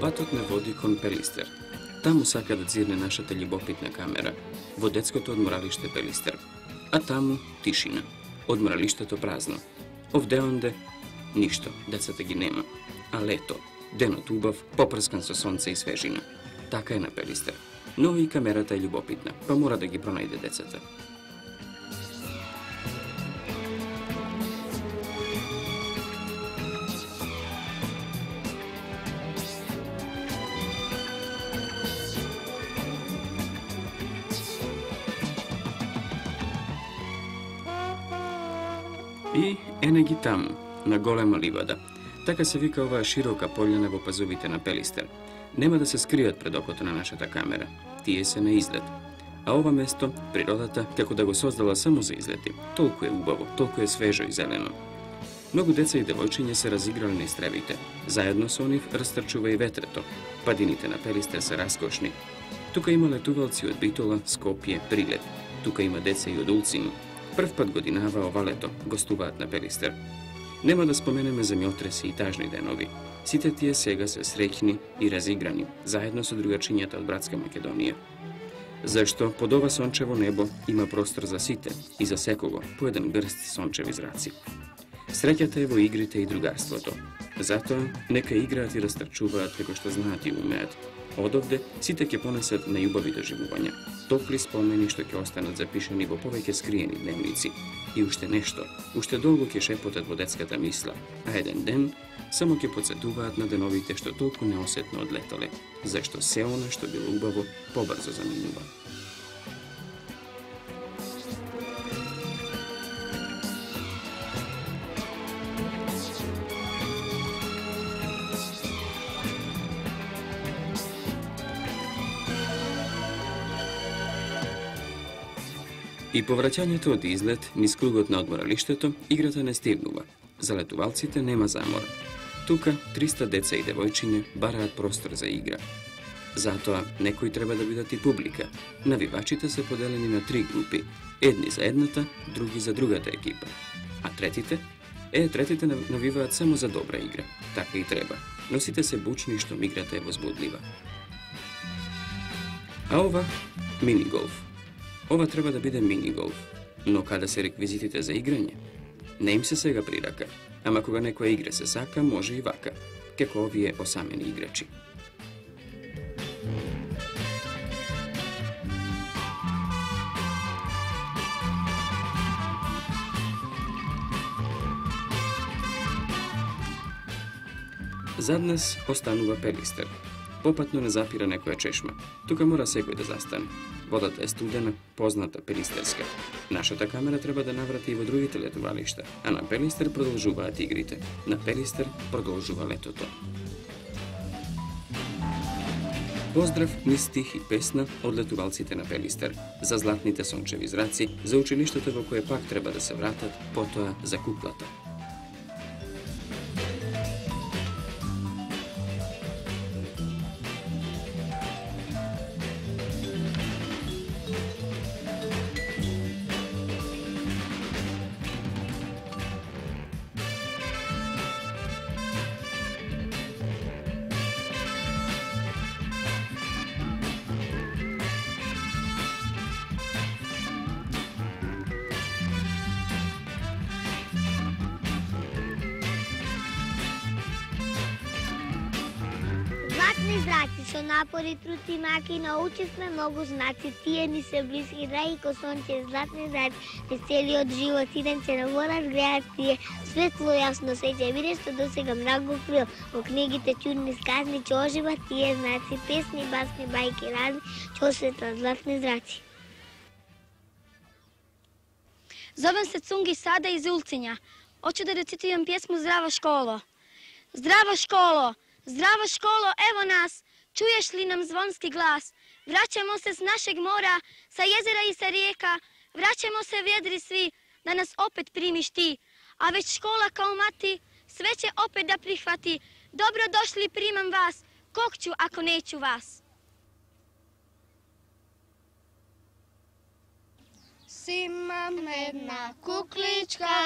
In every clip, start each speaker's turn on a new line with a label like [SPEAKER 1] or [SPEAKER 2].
[SPEAKER 1] Патот не води кон Пелистер. Таму сака да дзирне нашата љубопитна камера, во детското одморалиште Пелистер. А таму тишина. Одморалиштето празно. Овде-онде ништо, децата ги нема. А лето, денот убав, попрскан со сонце и свежина. Така е на Пелистер. Но и камерата е љубопитна, па мора да ги пронајде децата. И ене ги таму, на голема ливада. Така се вика оваа широка пољана во пазовите на Пелистер. Нема да се скријат пред окото на нашата камера. Тие се на излет. А ова место, природата, како да го создала само за излети. Толку е убаво, толку е свежо и зелено. Многу деца и девојчиња се разиграли на истребите. Заедно со нив растрчува и ветрето. Падините на Пелистер се раскошни. Тука има летувалци од Битола, Скопје, Прилеп. Тука има деца и од Улцин. Прв пат годинава ова лето гостуваат на Пелистер. Нема да споменеме земјотреси и тажни денови. Сите тие сега се среќни и разиграни, заедно со другачињата од братска Македонија. Зашто под ова сончево небо има простор за сите и за секого по еден грст сончеви зраци. Среќата е во игрите и другарството. Затоа нека играат и растрчуваат како што знаат и умеат. Одовде сите ќе понесат најубави доживувања, топли спомени што ќе останат запишани во повеќе скриени дневници. И уште нешто, уште долго ќе шепотат во детската мисла, а еден ден само ќе подсетуваат на деновите што толку неосетно одлетале, зашто се она што било убаво побрзо заминува. И по враќањето од излет, низ кругот на одморалиштето, играта не стигнува. За летувалците нема замор. Тука 300 деца и девојчиња бараат простор за игра. Затоа некои треба да бидат и публика. Навивачите се поделени на 3 групи. Едни за едната, други за другата екипа. А третите навиваат само за добра игра. Така и треба. Но сите се бучни што играта е возбудлива. А ова мини-голф. Ова треба да биде мини-голф, но каде се реквизитите за играње? Не им се сега прирака, ама кога некоја игра се сака, може и вака, како овие осамени играчи. Зад нас останува Пелистер. Попатно не запира некоја чешма. Тука мора секој да застане. Водата е студена, позната пелистерска. Нашата камера треба да наврати и во другите летувалишта, а на Пелистер продолжуваат игрите. На Пелистер продолжува летото. Поздрав низ стих и песна од летувалците на Пелистер, за златните сончеви зраци, за училиштето во кое пак треба да се вратат, потоа за куклата.
[SPEAKER 2] Зраци со напори, труд и маки научивме многу знаци. Тие ни се блиски, драги ко сонце, златни зраци, през целиот живот идем се на мора греат тие. Светло јасно се ќе видиш што досега многу крил. Во книгите чудни сказни ќе оживат тие знаци, песни, басни, бајки, разни, ќе осветлат златни зраци.
[SPEAKER 3] Зовем се Цунги Сада из Улцинја. Очу да рецитирам песму Здрава школо. Здрава школо! Zdravo školo, evo nas, čuješ li nam zvonski glas? Vraćamo se s našeg mora, sa jezera i sa rijeka, vraćamo se vjedri svi, da nas opet primiš ti. A već škola kao mati, sve će opet da prihvati. Dobro došli, primam vas, kog ću ako neću vas?
[SPEAKER 4] Imam jedna kuklička,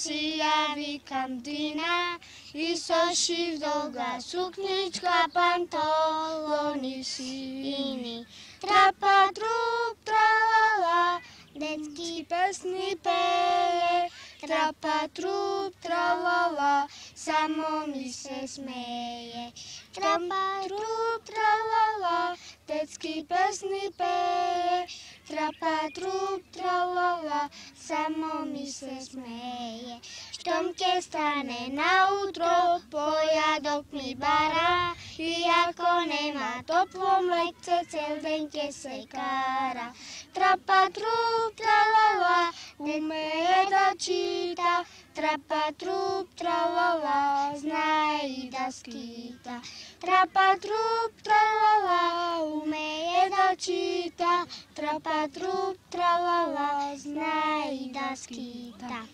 [SPEAKER 4] čija vikam Dina, isoši vdoga, suknička, pantoloni sini. Trapa, trup, tralala, detský pesny peje. Trapa, trup, tralala, samo mi se smeje. Trapa, trup, tralala, detský pesny peje. Trapa, trup, tralala, samo mi se smeje. Štomke stane na útro, pojadok mi bará, i ako nemá toplo mlekce, cel deň se kára. Trapa, trup, tralala, umeje da číta, trapa, trup, tralala, zná i da skýta. Trapa, trup, tralala, umeje da číta, trapa, trup, tralala, zná i da skýta.